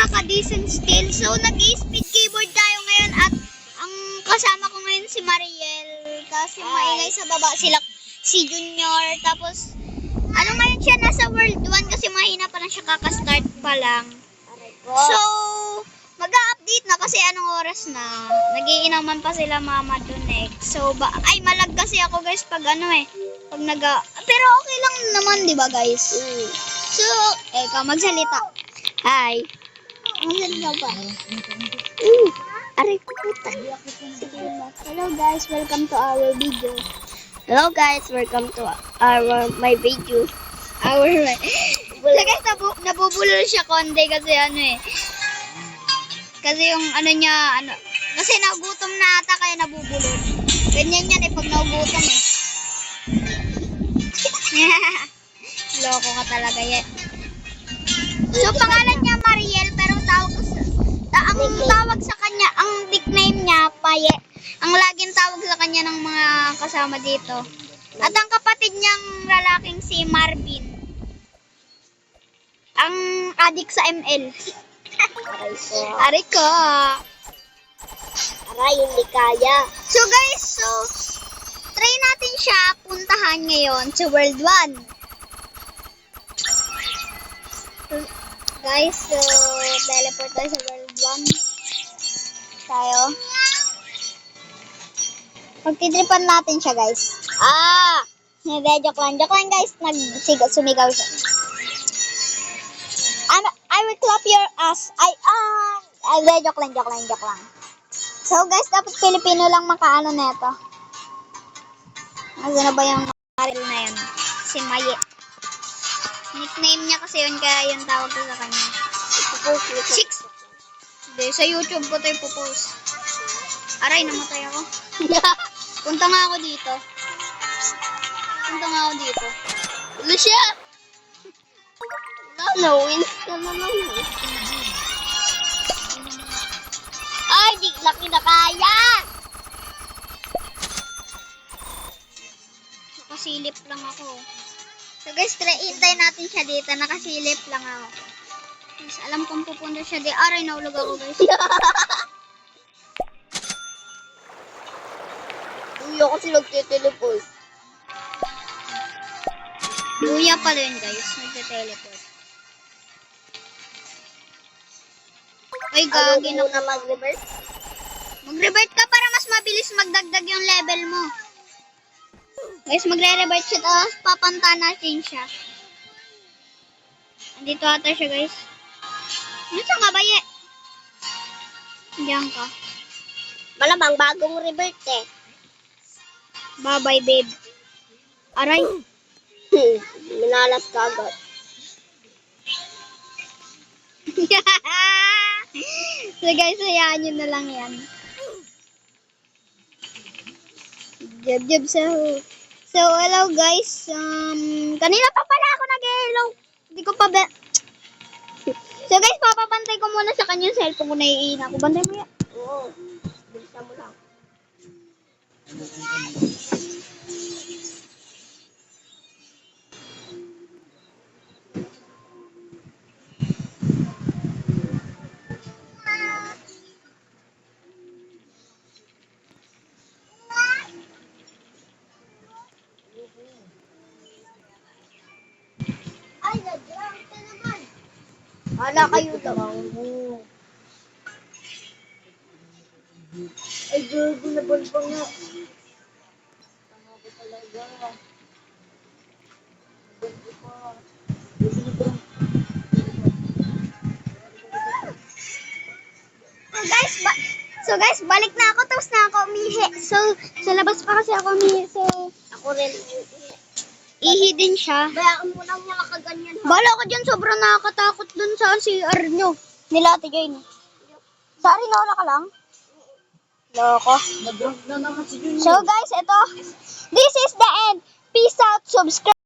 mga ka-decent still. So, nag-i-speed keyboard tayo ngayon at ang kasama ko ngayon si Mariel. Tapos yung maingay sa baba sila si Junior. Tapos, ano ngayon siya, nasa World 1 kasi mahina pa lang siya, kakastart pa lang. So, mag-a-update na kasi anong oras na. Nagiinuman pa sila mama dun eh. So, malag kasi ako guys pag ano eh. Pag pero okay lang naman, di ba guys? So, ikaw magsalita. Hi. Magsalita pa. Aray ko puta. Hello guys, welcome to our video. Hello guys, welcome to my video. So guys, nabubulol siya konde kasi ano eh. Kasi yung ano niya, kasi nagutom na ata kaya nabubulol. Ganyan yan eh pag nagutom eh. Loko ka talaga yan. So pangalan niya Mariel pero ang tawag sa kanya, ang nickname niya Paye. Ang laging tawag sa kanya ng mga kasama dito. At ang kapatid niyang lalaking si Marvin. Ang adik sa ML. Aray ko. Aray, hindi kaya. So guys, try natin siya puntahan ngayon sa World 1. Guys, teleport tayo sa World 1. Tayo. Pagtitripan natin siya, guys. Hindi, joke lang guys. Sumigaw siya. I will clap your ass. Joke lang. So, guys, dapat Pilipino lang makaano na ito. Ano na ba yung Mariel na yun? Si Maye. Nickname niya kasi yun, kaya yung tawag ko sa kanya. Six. Hindi, sa YouTube ko ito ipopost. Aray, namatay ako. Punta nga ako dito. Ano siya? Wins ka na naman. Ay, di laki na kaya. Nakasilip lang ako. So guys, try natin siya dito. Nakasilip lang ako. Guys, alam kong pupunta siya dito. Aray, naulog ako guys. Uyo kasi nagtiteleport. Luya pala yun guys. Nagte-teleport. Ay, gagi na na mag-reverse? Mag-revert ka para mas mabilis magdagdag yung level mo. Guys, magre-revert siya tapos papanta natin siya. Andito ata siya guys. Ano sa kabaye? Diyan ka. Malamang bagong revert eh. Bye-bye babe. Aray. Minalas ka agad. So guys, hayaan nyo na lang yan. Jab. So hello guys. Kanina pa pala ako nag-hello. Hindi ko pa So guys, papapantay ko muna sa kanya yung cellphone ko, naiina ko. Bantay mo yan. Oo. Bilisan mo lang. Ay, nag-drunk ka naman. Hala kayo daw. Ay, gago na balbang nga. Tama ko talaga. Gago pa. So guys, balik na ako. Tapos na ako umihi. So, sa labas pa kasi ako umihi. So, Ako rin. ihi din siya. Kaya mo lang niya nakaganyan ha. Bala ka dyan, sobrang nakakatakot dun sa CR nyo. Nila Ate Jane. Sorry, nawala ka lang? Loko. Nag-drunk na naman si Junior. So guys, ito. This is the end. Peace out. Subscribe.